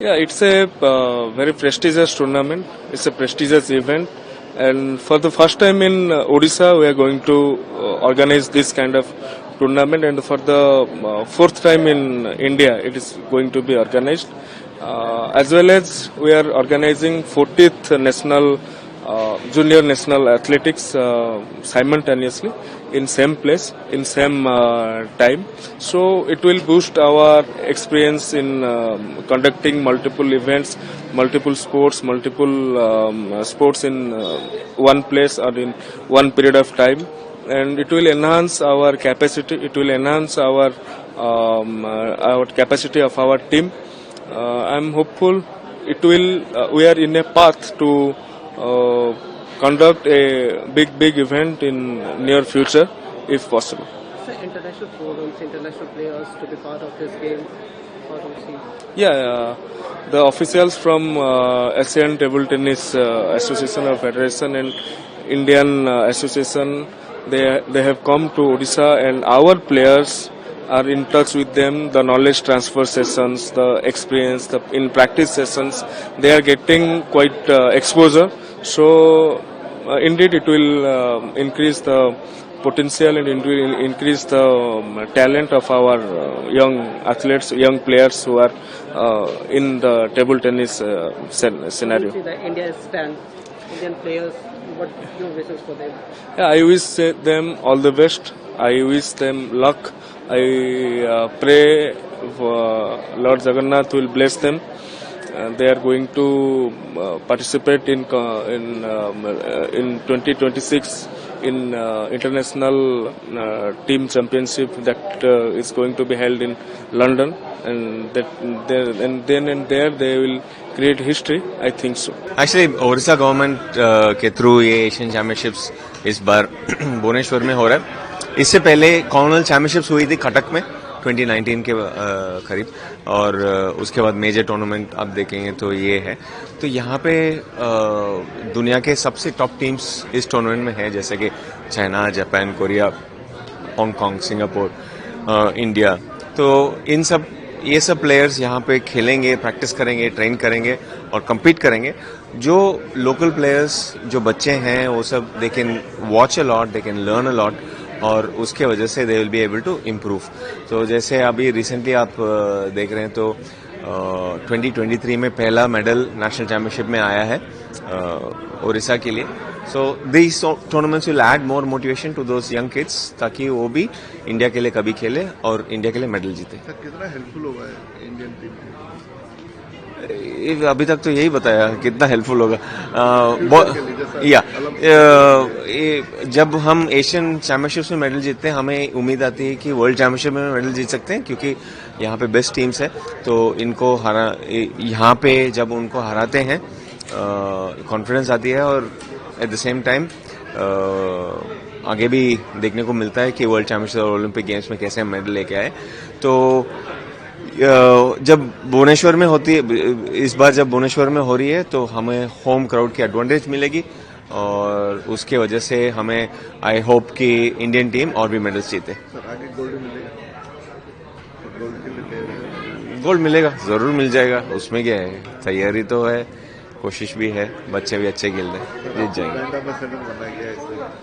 Yeah, it's a very prestigious tournament. It's a prestigious event, and for the first time in Odisha, we are going to organize this kind of tournament, and for the fourth time in India, it is going to be organized. As well as we are organizing 40th national junior national athletics simultaneously in same place in same time, so it will boost our experience in conducting multiple events, multiple sports, multiple sports in one place or in one period of time, and it will enhance our capacity, it will enhance our capacity of our team. I'm hopeful it will we are in a path to conduct a big event in near future if possible. So international forums, international players to be part of this game. How do you see? Yeah, the officials from Asian Table Tennis Association or Federation and Indian Association, they have come to Odisha, and our players are in touch with them. The knowledge transfer sessions, the experience, the in practice sessions, they are getting quite exposure. So indeed, it will increase the potential and it will increase the talent of our young athletes, young players who are in the table tennis scenario. See the India stand, Indian players. What your wishes for them? Yeah, I wish them all the best. I wish them luck. I pray for Lord Jagannath will bless them. They are going to participate in 2026 in international team championship that is going to be held in London, and there they will create history. I think so. Actually Odisha government के through ये Asian championships इस बार भुवनेश्वर में हो रहा है। इससे पहले Commonwealth championships हुई थी कटक में 2019 के करीब, और उसके बाद मेजर टूर्नामेंट आप देखेंगे तो ये है। तो यहाँ पे दुनिया के सबसे टॉप टीम्स इस टूर्नामेंट में है, जैसे कि China, Japan, Korea, Hong Kong, Singapore, India. तो ये सब प्लेयर्स यहाँ पे खेलेंगे, प्रैक्टिस करेंगे, ट्रेन करेंगे और कम्पीट करेंगे। जो लोकल प्लेयर्स, जो बच्चे हैं, वो सब they can watch a lot, they can learn a lot, और उसके वजह से they will be able to improve. तो जैसे अभी रिसेंटली आप देख रहे हैं तो 2023 में पहला मेडल नेशनल चैंपियनशिप में आया है ओडिशा के लिए। So this tournaments will add more motivation to those young kids, ताकि वो भी इंडिया के लिए कभी खेले और इंडिया के लिए मेडल जीते। कितना हेल्पफुल होगा इंडियन टीम? अभी तक तो यही बताया कितना हेल्पफुल होगा। जब हम एशियन चैंपियनशिप्स में मेडल जीतते हैं, हमें उम्मीद आती है कि वर्ल्ड चैंपियनशिप में मेडल जीत सकते हैं, क्योंकि यहाँ पे बेस्ट टीम्स है। तो इनको यहाँ पे जब उनको हराते हैं कॉन्फिडेंस आती है, और एट द सेम टाइम आगे भी देखने को मिलता है कि वर्ल्ड चैंपियनशिप और ओलंपिक गेम्स में कैसे हम मेडल लेके आए। तो जब भुवनेश्वर में होती है, इस बार जब भुवनेश्वर में हो रही है, तो हमें होम क्राउड की एडवांटेज मिलेगी, और उसके वजह से हमें आई होप कि इंडियन टीम और भी मेडल्स जीते। सर आगे गोल्ड मिलेगा? गोल्ड के लिए गोल्ड मिलेगा, जरूर मिल जाएगा, उसमें क्या है, तैयारी तो है, कोशिश भी है, बच्चे भी अच्छे खेल रहे हैं, जीत जाएंगे।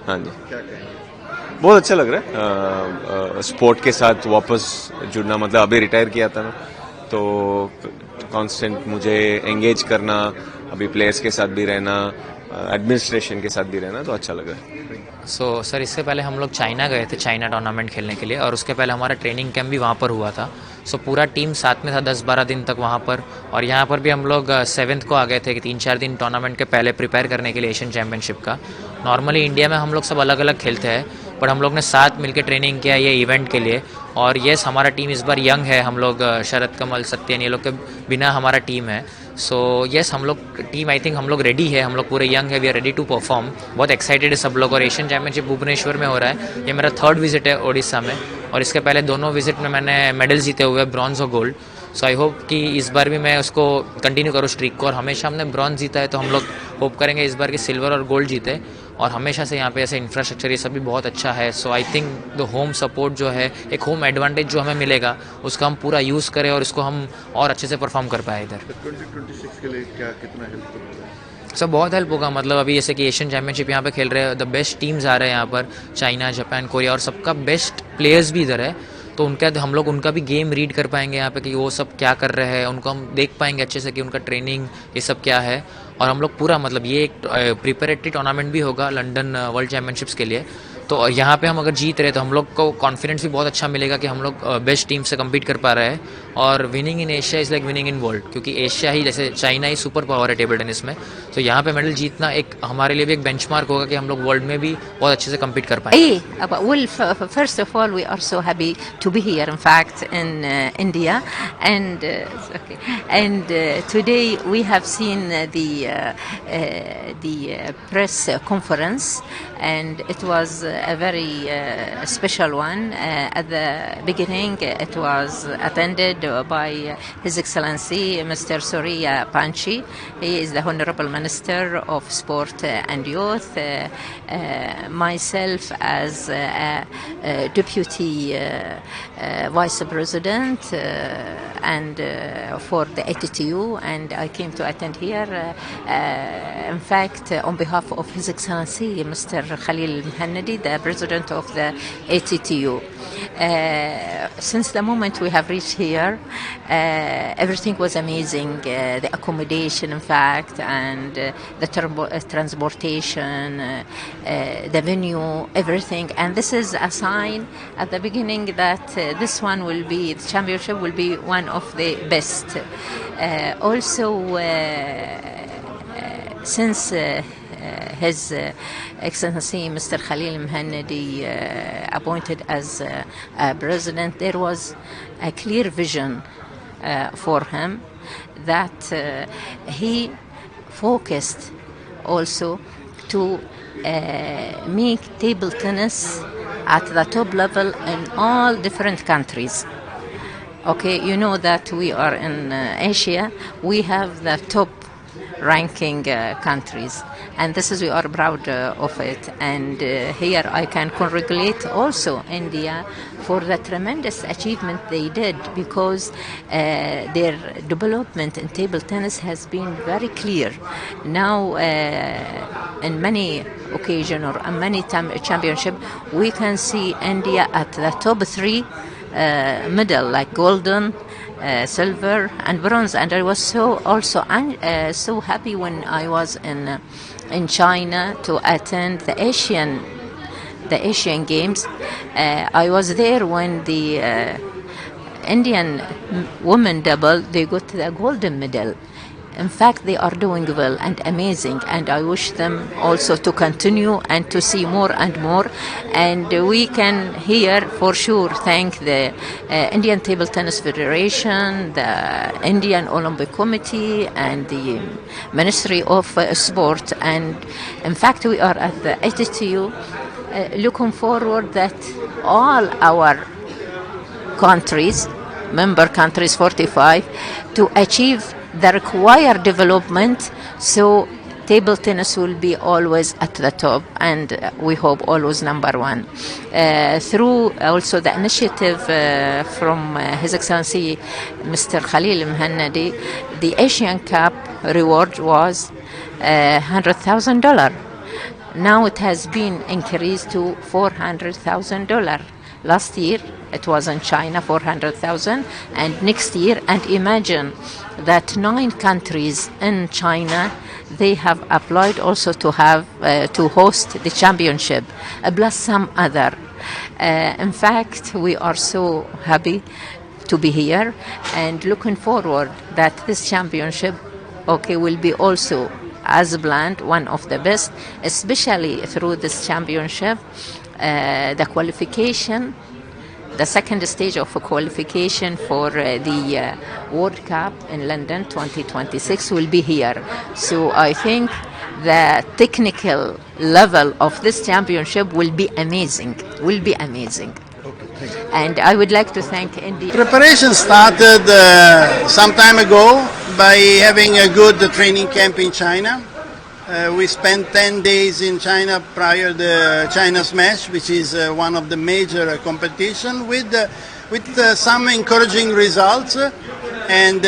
हाँ जी, क्या कहेंगे? बहुत अच्छा लग रहा है स्पोर्ट के साथ वापस जुड़ना। मतलब अभी रिटायर किया था ना, तो कांस्टेंट मुझे एंगेज करना, अभी प्लेयर्स के साथ भी रहना, एडमिनिस्ट्रेशन के साथ भी रहना, तो अच्छा लग रहा है। सर इससे पहले हम लोग चाइना गए थे, चाइना टूर्नामेंट खेलने के लिए, और उसके पहले हमारा ट्रेनिंग कैंप भी वहाँ पर हुआ था। पूरा टीम साथ में था 10-12 दिन तक वहाँ पर, और यहाँ पर भी हम लोग 7th को आ गए थे कि 3-4 दिन टूर्नामेंट के पहले प्रिपेयर करने के लिए एशियन चैंपियनशिप का। नॉर्मली इंडिया में हम लोग सब अलग अलग खेलते हैं, पर हम लोग ने साथ मिलकर ट्रेनिंग किया ये इवेंट के लिए। और येस, हमारा टीम इस बार यंग है, हम लोग शरद कमल, सत्यन, ये लोग के बिना हमारा टीम है। सो येस, हम लोग टीम आई थिंक हम लोग रेडी है, हम लोग पूरे यंग है, we are ready to perform. बहुत एक्साइटेड है सब लोग। और एशियन चैंपियनशिप भुवनेश्वर में हो रहा है, ये मेरा 3rd विजिट है ओडिशा में, और इसके पहले दोनों विजिट में मैंने मेडल जीते हुए, ब्रॉन्ज और गोल्ड। सो आई होप कि इस बार भी मैं उसको कंटिन्यू करूँ स्ट्रीक को, और हमेशा हमने ब्रॉन्ज जीता है तो हम लोग होप करेंगे इस बार की सिल्वर और गोल्ड जीते, और हमेशा से यहाँ पे ऐसे इंफ्रास्ट्रक्चर ये सब भी बहुत अच्छा है। So I think the home support जो है, एक होम एडवांटेज जो हमें मिलेगा उसका हम पूरा यूज़ करें और इसको हम और अच्छे से परफॉर्म कर पाए इधर। 2026 के लिए क्या कितना हेल्प करेगा? सब बहुत हेल्प होगा, मतलब अभी जैसे कि एशियन चैम्पियनशिप यहाँ पे खेल रहे हैं, द बेस्ट टीम्स आ रहे हैं यहाँ पर, चाइना, जापान, कोरिया, और सबका बेस्ट प्लेयर्स भी इधर है, तो उनका हम लोग उनका भी गेम रीड कर पाएंगे यहाँ पे कि वो सब क्या कर रहे हैं, उनको हम देख पाएंगे अच्छे से कि उनका ट्रेनिंग ये सब क्या है। और हम लोग पूरा मतलब ये एक प्रिपरेटरी टूर्नामेंट भी होगा लंदन वर्ल्ड चैम्पियनशिप्स के लिए, तो यहाँ पे हम अगर जीत रहे तो हम लोग को कॉन्फिडेंस भी बहुत अच्छा मिलेगा कि हम लोग बेस्ट टीम से कम्पीट कर पा रहे हैं। और winning in Asia is like winning in world, क्योंकि एशिया ही, जैसे चाइना ही सुपर पावर है टेबल टेनिस में, तो यहाँ पे मेडल जीतना एक हमारे लिए भी एक बेंचमार्क होगा कि हम लोग वर्ल्ड में भी बहुत अच्छे से कम्पीट कर पाएंगे। Well, first of all, we are so happy to be here, in fact, in India. And okay. And today we have seen the press conference, and it was a very special one. At the beginning, it was attended by His Excellency Mr. Surya Panchi. He is the Honorable Minister of Sport and Youth. Myself as Deputy Vice President and for the ATTU, and I came to attend here. In fact, on behalf of His Excellency Mr. Khalil Mhannadi, the President of the ATTU. Since the moment we have reached here, everything was amazing. The accommodation, in fact, and the transportation, the venue, everything. And this is a sign at the beginning that this one will be, the championship will be one of the best. Also, since His Excellency Mr. Khalil Mhannadi appointed as president, there was a clear vision for him that he focused also to make table tennis at the top level in all different countries. Okay, you know that we are in Asia, we have the top ranking countries, and this is, we are proud of it. And here I can congratulate also India for the tremendous achievement they did, because their development in table tennis has been very clear. Now in many occasions or in many championship, we can see India at the top 3 medal, like golden, silver and bronze. And I was so happy when I was in China to attend the Asian Games. I was there when the Indian women double, they got the golden medal. In fact, they are doing well and amazing, and I wish them also to continue and to see more and more. And we can here for sure thank the Indian Table Tennis Federation, the Indian Olympic Committee, and the Ministry of Sport. And in fact, we are at the ATTU looking forward that all our countries, member countries 45, to achieve the required development, so table tennis will be always at the top, and we hope always number 1. Through also the initiative from His Excellency Mr. Khalil Mhannadi, the Asian Cup reward was $100,000. Now it has been increased to $400,000. Last year it was in China, 400,000, and next year, and imagine that 9 countries in China, they have applied also to have to host the championship, plus some other. In fact, we are so happy to be here and looking forward that this championship, okay, will be also as planned one of the best, especially through this championship. The qualification, the second stage of qualification for the World Cup in London 2026 will be here. So I think the technical level of this championship will be amazing. Okay. And I would like to thank India. Preparation started some time ago by having a good training camp in China. We spent 10 days in China prior to the China Smash, which is one of the major competition with some encouraging results. And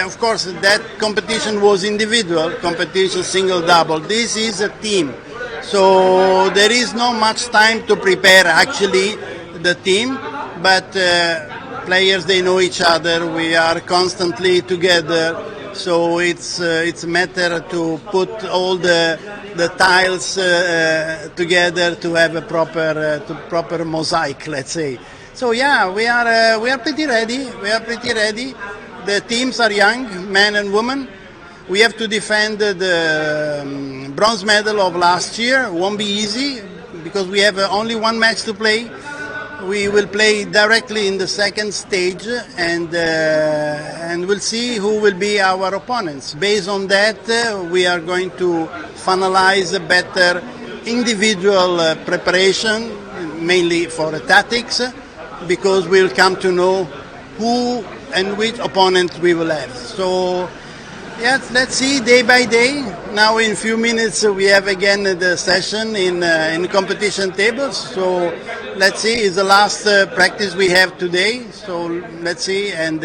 of course, that competition was individual competition, single double. This is a team, so there is not much time to prepare actually the team. But players, they know each other. We are constantly together, so it's a matter to put all the tiles together to have a proper mosaic, let's say. So yeah, we are pretty ready. We are pretty ready. The teams are young, men and women. We have to defend the bronze medal of last year. It won't be easy because we have only one match to play. We will play directly in the second stage, and we'll see who will be our opponents. Based on that, we are going to finalize a better individual preparation, mainly for tactics, because we'll come to know who and which opponent we will have. So, yes, let's see day by day. Now in a few minutes we have again the session in competition tables. So let's see, it's the last practice we have today. So let's see, and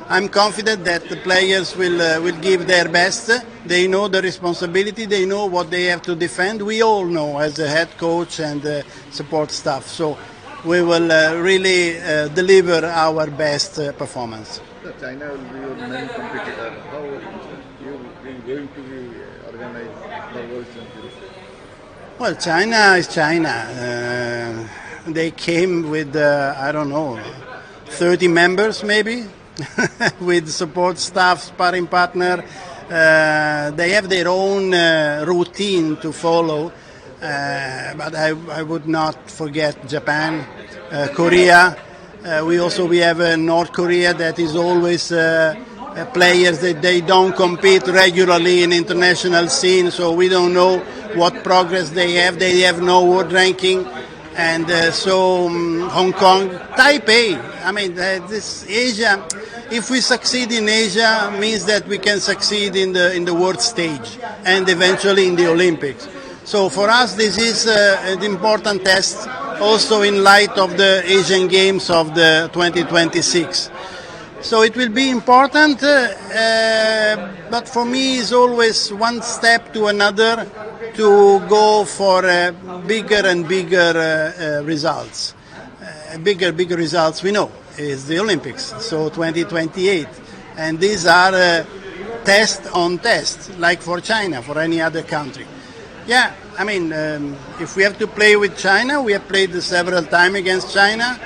I'm confident that the players will give their best. They know the responsibility, they know what they have to defend. We all know as a head coach and support staff. So we will really deliver our best performance. China will be your main competitor. How you going to be organized the World Championship? Well, China is China. They came with, I don't know, 30 members maybe, with support staff, sparring partner. They have their own routine to follow. But I would not forget Japan, Korea. We have North Korea that is always players that they don't compete regularly in international scene, so we don't know what progress they have. They have no world ranking, and Hong Kong, Taipei. I mean, this Asia. If we succeed in Asia, means that we can succeed in the world stage and eventually in the Olympics. So for us, this is an important test, also in light of the Asian Games of the 2026. So it will be important, but for me it's always one step to another to go for bigger and bigger results. Bigger results we know is the Olympics, so 2028. And these are test on test, like for China, for any other country. Yeah, I mean, if we have to play with China, we have played several times against China.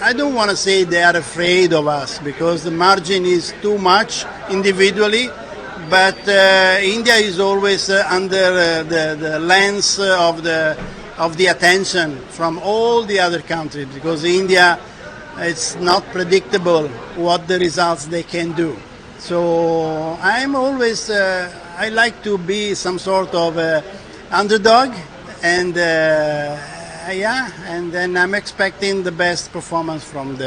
I don't want to say they are afraid of us because the margin is too much individually, but India is always under the lens of the attention from all the other countries because India, it's not predictable what the results they can do. So I'm always, I like to be some sort of underdog, and and then I'm expecting the best performance from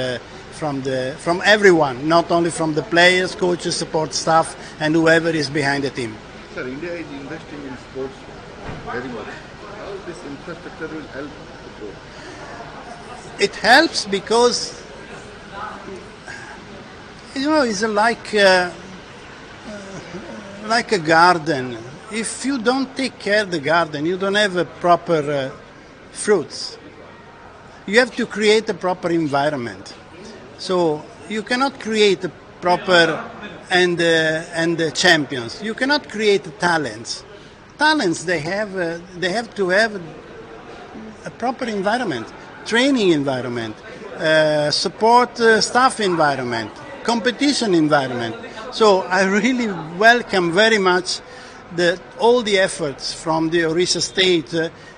everyone, not only from the players, coaches, support staff, and whoever is behind the team. Sir, India is investing in sports very much. How this infrastructure will help the growth? It helps because it's like a garden. If you don't take care of the garden, you don't have a proper fruits. You have to create a proper environment. So you cannot create a proper and champions. You cannot create talents. Talents they have to have a proper environment, training environment, support staff environment, competition environment. So I really welcome very much all the efforts from the Orissa State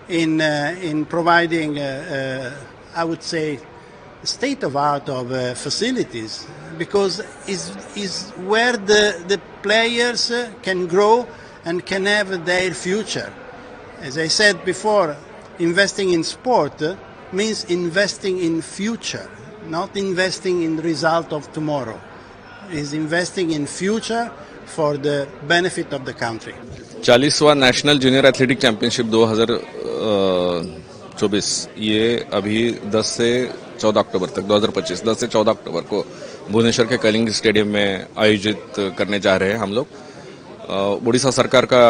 in providing, I would say, state of art of facilities, because is where the players can grow and can have their future. As I said before, investing in sport means investing in future, not investing in result of tomorrow. Is investing in future for the benefit of the country. 40वां national junior athletic championship 2024 ये अभी 10 से 14 अक्टूबर तक 2025 10 से 14 अक्टूबर को भुवनेश्वर के Kalinga stadium में आयोजित करने जा रहे हैं हम लोग। उड़ीसा सरकार का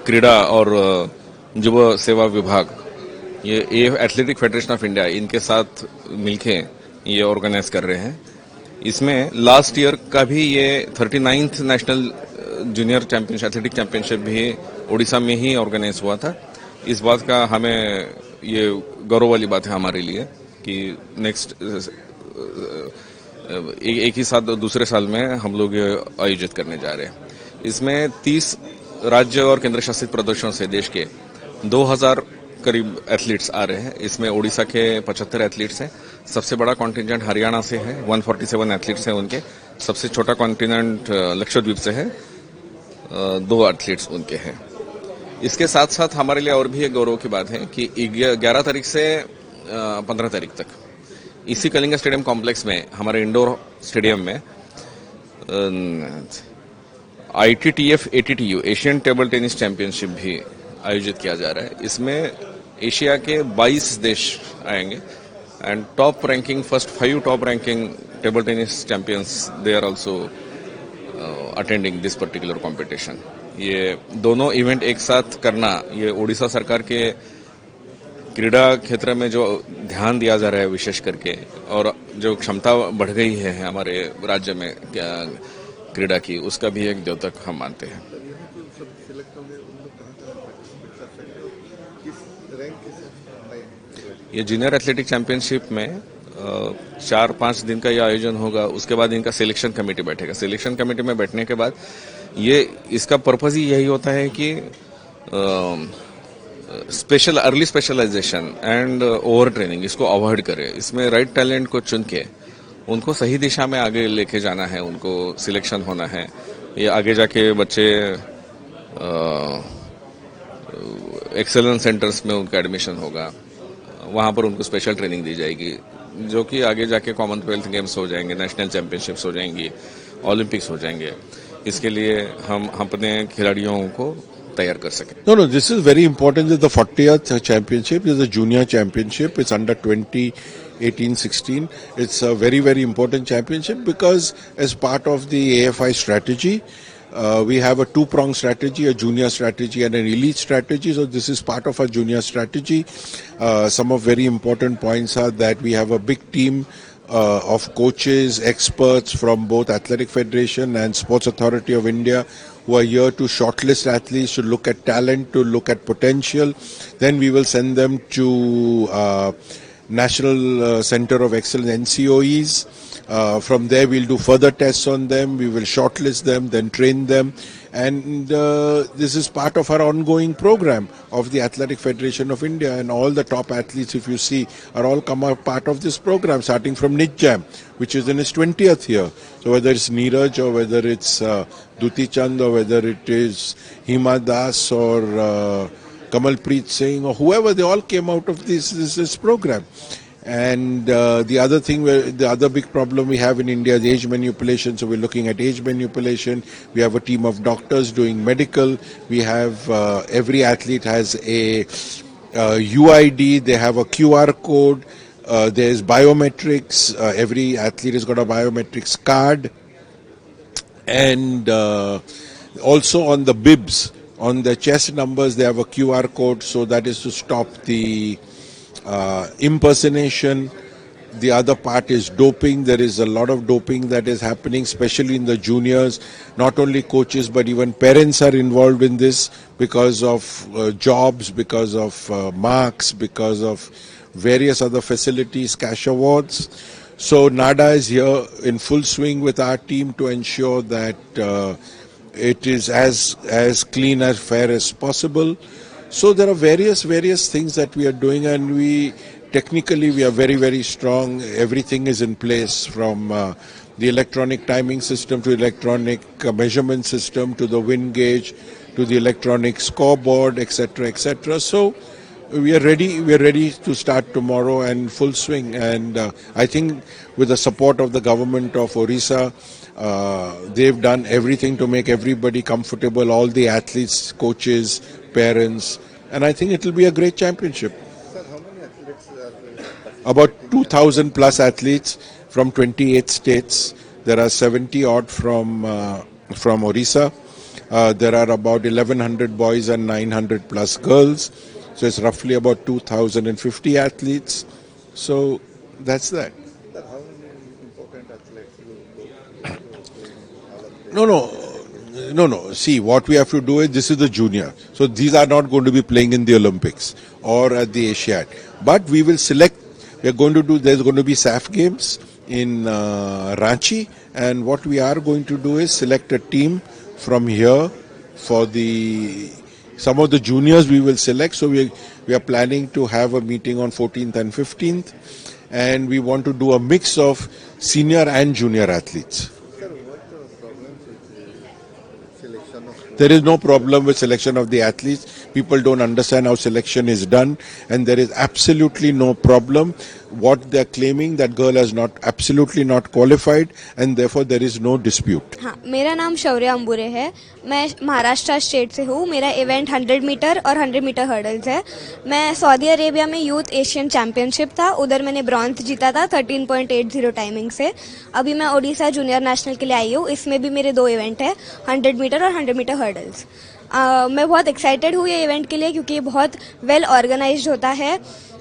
क्रीड़ा और युवा सेवा विभाग ये एथलेटिक फेडरेशन ऑफ इंडिया इनके साथ मिलके ये ऑर्गेनाइज कर रहे हैं। इसमें लास्ट ईयर का भी ये 39th national junior championship athletic championship भी उड़ीसा में ही ऑर्गेनाइज हुआ था। इस बात का हमें ये गौरव वाली बात है हमारे लिए कि नेक्स्ट एक ही साथ दूसरे साल में हम लोग ये आयोजित करने जा रहे हैं। इसमें 30 राज्य और केंद्र शासित प्रदेशों से देश के 2000 करीब एथलीट्स आ रहे हैं। इसमें उड़ीसा के 75 एथलीट्स हैं। सबसे बड़ा कॉन्टिजेंट हरियाणा से है, 147 एथलीट्स हैं उनके। सबसे छोटा कॉन्टिनेंट लक्षद्वीप से है, 2 एथलीट्स उनके हैं। इसके साथ साथ हमारे लिए और भी एक गौरव की बात है कि 11 तारीख से 15 तारीख तक इसी कलिंगा स्टेडियम कॉम्प्लेक्स में हमारे इंडोर स्टेडियम में ITTF ATTU Asian table tennis championship भी आयोजित किया जा रहा है। इसमें एशिया के 22 देश आएंगे and top ranking first 5 top ranking table tennis champions they are also attending this particular competition. ये दोनों इवेंट एक साथ करना ये उड़ीसा सरकार के क्रीड़ा क्षेत्र में जो ध्यान दिया जा रहा है विशेष करके और जो क्षमता बढ़ गई है हमारे राज्य में क्रीड़ा की, उसका भी एक द्योतक हम मानते हैं। ये जूनियर एथलेटिक चैंपियनशिप में 4-5 दिन का ये आयोजन होगा। उसके बाद इनका सिलेक्शन कमेटी बैठेगा। सिलेक्शन कमेटी में बैठने के बाद ये इसका पर्पज ही यही होता है कि early specialization and over training इसको अवॉइड करे। इसमें राइट टैलेंट को चुन के उनको सही दिशा में आगे लेके जाना है, उनको सिलेक्शन होना है। ये आगे जाके बच्चे एक्सेलेंस सेंटर्स में उनका एडमिशन होगा, वहां पर उनको स्पेशल ट्रेनिंग दी जाएगी जो कि आगे जाके कॉमनवेल्थ गेम्स हो जाएंगे, नेशनल चैंपियनशिप्स हो जाएंगी, ओलंपिक्स हो जाएंगे। इसके लिए हम अपने खिलाड़ियों को तैयार कर सकें। No, this is very important. This is the 40th championship. This is a junior championship. It's under 20, 18, 16. It's a very, very important championship because as part of the AFI strategy, we have a two-pronged strategy, a junior strategy and an elite strategy. So this is part of our junior strategy. Some of very important points are that we have a big team of coaches, experts from both Athletic Federation and Sports Authority of India who are here to shortlist athletes, to look at talent, to look at potential. Then we will send them to National Center of Excellence, NCOEs. From there we'll do further tests on them, we will shortlist them, then train them. And this is part of our ongoing program of the Athletic Federation of India, and all the top athletes, if you see, are all part of this program, starting from Nitjam, which is in its 20th year. So whether it's Neeraj or whether it's Duti Chand or whether it is Hima Das or Kamalpreet Singh or whoever, they all came out of this program. And the other thing, the other big problem we have in India is age manipulation. So we're looking at age manipulation. We have a team of doctors doing medical. We have every athlete has a UID. They have a QR code. There's biometrics. Every athlete has got a biometrics card. And also on the bibs, on the chest numbers, they have a QR code. So that is to stop the impersonation. The other part is doping. There is a lot of doping that is happening, especially in the juniors. Not only coaches, but even parents are involved in this because of jobs, because of marks, because of various other facilities, cash awards. So NADA is here in full swing with our team to ensure that it is as clean, as fair as possible. So there are various things that we are doing, and technically we are very, very strong. Everything is in place, from the electronic timing system to electronic measurement system to the wind gauge to the electronic scoreboard, etc., etc. So we are ready. We are ready to start tomorrow and full swing. And I think with the support of the government of Orissa, they've done everything to make everybody comfortable. All the athletes, coaches, parents, and I think it will be a great championship. Sir, how many athletes are there? About 2,000 plus athletes from 28 states. There are 70 odd from Orissa. There are about 1,100 boys and 900 plus girls. So it's roughly about 2,050 athletes. So that's that. Sir, how many important athletes will go? No. See, what we have to do is, this is the junior. So these are not going to be playing in the Olympics or at the Asiad. But we will select, there's going to be SAF games in Ranchi. And what we are going to do is select a team from here for some of the juniors we will select. So we are planning to have a meeting on 14th and 15th. And we want to do a mix of senior and junior athletes. Sir, what problems with selection of? There is no problem with selection of the athletes. People don't understand how selection is done, and there is absolutely no problem. What they are claiming, that girl has absolutely not qualified, and therefore there is no dispute. हाँ, मेरा नाम शौर्य अंबुरे है। मैं Maharashtra state से हूँ। मेरा event 100 metre और 100 metre hurdles है। मैं सऊदी अरेबिया में यूथ एशियन चैंपियनशिप था, उधर मैंने ब्रॉन्ज जीता था 13.80 टाइमिंग से। अभी मैं ओडिशा जूनियर नेशनल के लिए आई हूँ। इसमें भी मेरे 2 इवेंट है, 100 मीटर और 100 मीटर हर्डल्स। मैं बहुत एक्साइटेड हूँ ये इवेंट के लिए, क्योंकि ये बहुत वेल ऑर्गेनाइज्ड होता है।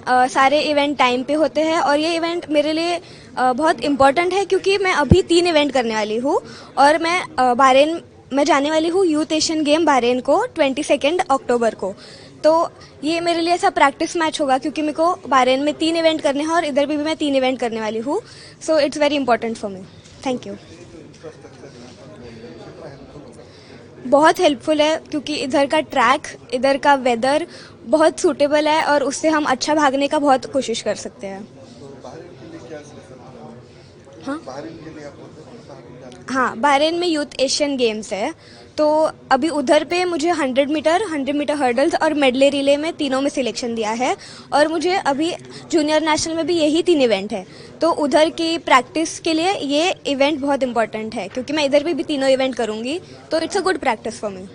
सारे इवेंट टाइम पे होते हैं और ये इवेंट मेरे लिए बहुत इम्पोर्टेंट है, क्योंकि मैं अभी 3 इवेंट करने वाली हूँ और मैं बहरीन में जाने वाली हूँ यूथ एशियन गेम बहरीन को 22 अक्टूबर को। तो ये मेरे लिए ऐसा प्रैक्टिस मैच होगा, क्योंकि मेरे को बहरीन में 3 इवेंट करने हैं और इधर भी मैं 3 इवेंट करने वाली हूँ। So it's very important for me. Thank you. बहुत हेल्पफुल है, क्योंकि इधर का ट्रैक, इधर का वेदर बहुत सूटेबल है और उससे हम अच्छा भागने का बहुत कोशिश कर सकते हैं। हाँ, बहरीन में यूथ एशियन गेम्स है, तो अभी उधर पे मुझे 100 मीटर हर्डल्स और मेडले रिले में तीनों में सिलेक्शन दिया है। और मुझे अभी जूनियर नेशनल में भी यही 3 इवेंट है, तो उधर की प्रैक्टिस के लिए ये इवेंट बहुत इंपॉर्टेंट है, क्योंकि मैं इधर भी तीनों इवेंट करूंगी, तो it's a good practice for me.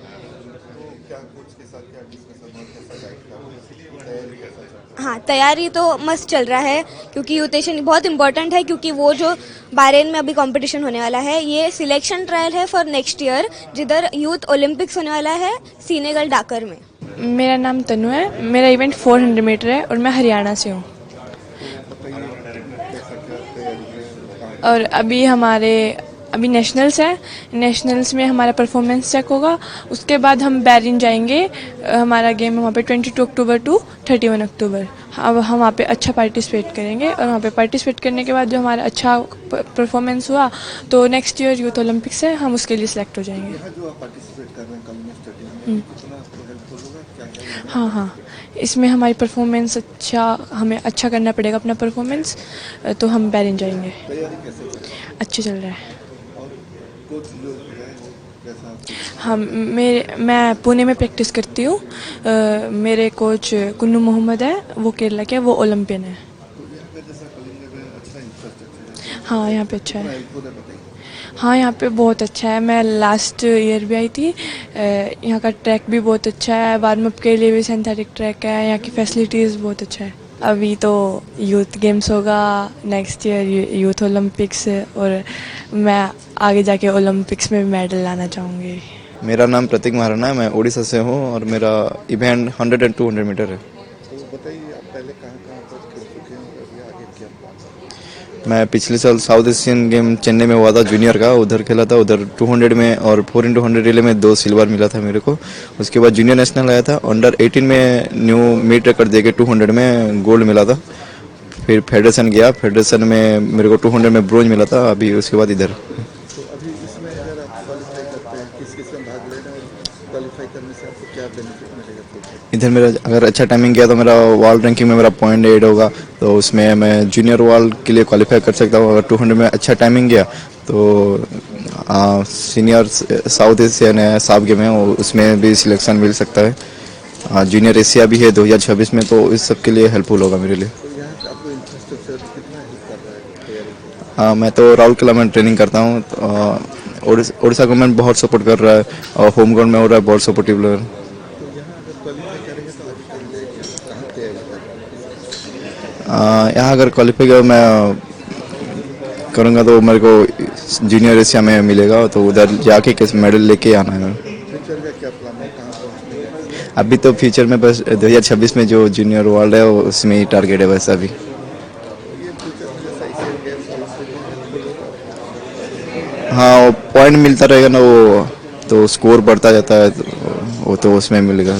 हाँ, तैयारी तो मस्त चल रहा है, क्योंकि यूथ एशियन बहुत इंपॉर्टेंट है, क्योंकि वो जो बहरीन में अभी कंपटीशन होने वाला है, ये सिलेक्शन ट्रायल है फॉर नेक्स्ट ईयर, जिधर यूथ ओलंपिक्स होने वाला है सीनेगल डाकर में। मेरा नाम तनु है। मेरा इवेंट 400 मीटर है और मैं हरियाणा से हूँ। और अभी नेशनल्स है। नेशनल्स में हमारा परफॉर्मेंस चेक होगा, उसके बाद हम बहरीन जाएंगे। हमारा गेम है वहाँ पे 22 अक्टूबर टू 31 अक्टूबर। अब हम वहाँ पे अच्छा पार्टिसिपेट करेंगे और वहाँ पे पार्टिसिपेट करने के बाद जो हमारा अच्छा परफॉर्मेंस हुआ, तो नेक्स्ट ईयर यूथ ओलंपिक्स है, हम उसके लिए सिलेक्ट हो जाएंगे। हाँ, इसमें हमारी परफॉर्मेंस हमें अच्छा करना पड़ेगा अपना परफॉर्मेंस, तो हम बहरीन जाएंगे। अच्छे चल रहा है। हाँ, मैं पुणे में प्रैक्टिस करती हूँ। मेरे कोच कुन्नू मोहम्मद है, वो केरला के, वो ओलंपियन है। हाँ, यहाँ पे अच्छा है। हाँ, यहाँ पे बहुत अच्छा है। मैं लास्ट ईयर भी आई थी। यहाँ का ट्रैक भी बहुत अच्छा है, वार्म अप के लिए भी सिंथेटिक ट्रैक है। यहाँ की फैसिलिटीज़ बहुत अच्छा है। अभी तो यूथ गेम्स होगा, नेक्स्ट ईयर यूथ ओलंपिक्स, और मैं आगे जाके ओलंपिक्स में मेडल लाना चाहूँगी। मेरा नाम प्रतीक महाराणा है। मैं उड़ीसा से हूँ और मेरा इवेंट 100 और 200 मीटर है। तो बताइए, आप पहले कहाँ पर खेल चुके हैं और अभी आगे क्या प्लान है? मैं पिछले साल साउथ एशियन गेम चेन्नई में हुआ था जूनियर का, उधर खेला था। उधर 200 में और 4x100 रिले में 2 सिल्वर मिला था मेरे को। उसके बाद जूनियर नेशनल आया था, अंडर 18 में न्यू मीट रिकॉर्ड देके 200 में गोल्ड मिला था। फिर फेडरेशन गया, फेडरेशन में मेरे को 200 में ब्रोंज मिला था। अभी उसके बाद इधर। तो अभी इसमें अगर आप क्वालिफाई करते हैं, किस में भाग ले रहे हैं और क्वालिफाई करने से आपको क्या बेनिफिट मिलेगा? इधर मेरा अगर अच्छा टाइमिंग किया तो मेरा वर्ल्ड रैंकिंग में मेरा 0.8 होगा, तो उसमें मैं जूनियर वर्ल्ड के लिए क्वालिफाई कर सकता हूँ। अगर 200 में अच्छा टाइमिंग गया तो सीनियर साउथ एशियन है, साफ गेम है, उसमें भी सिलेक्शन मिल सकता है। जूनियर एशिया भी है 2026 में, तो इस सब के लिए हेल्पफुल होगा मेरे लिए। तो यहाँ पे आपको इंफ्रास्ट्रक्चर कितना हेल्प कर रहा है तैयारी में? मैं तो राउरकेला में ट्रेनिंग करता हूँ, तो उड़ीसा गवर्नमेंट बहुत सपोर्ट कर रहा है और होम ग्राउंड में हो रहा है, बहुत सपोर्टिव लोग। तो यहाँ अगर क्वालिफाई करेंगे तो आगे चल जाएगी, कहाँ तैयारी कर रहे हैं? यहाँ अगर क्वालिफाई मैं करूँगा तो मेरे को जूनियर एशिया में मिलेगा, तो उधर जाके किस मेडल लेके आना है। फ्यूचर का क्या प्लान है, कहाँ पहुँचने का? अभी तो फ्यूचर में बस 2026 में जो जूनियर वर्ल्ड है उसमें ही टारगेट है बस अभी। ये फ्यूचर में जैसा एशियन गेम्स है उससे भी हेल्पफुल होगा? हाँ, वो पॉइंट मिलता रहेगा ना, वो तो स्कोर बढ़ता जाता है, वो तो उसमें मिलेगा।